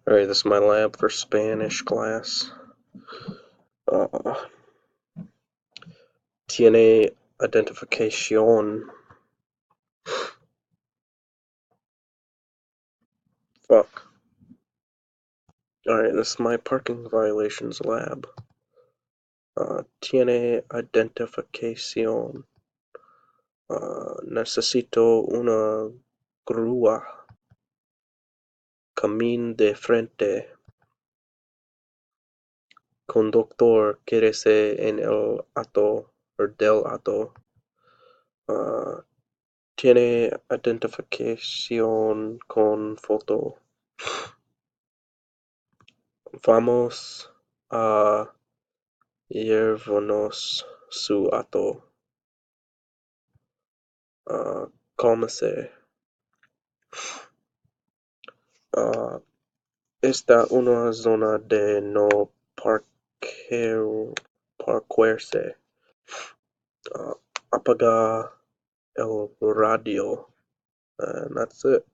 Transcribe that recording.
Alright, this is my lab for Spanish class. Uh, tiene identificación. Fuck. Alright, this is my parking violations lab. Tiene identificación. Necesito una grúa. Camín de frente. Conductor, quédese en el auto o del auto. Tiene identificación con foto. Vamos a llevarnos su auto. Cálmese. Esta una zona de no parquearse. Apaga el radio. And that's it.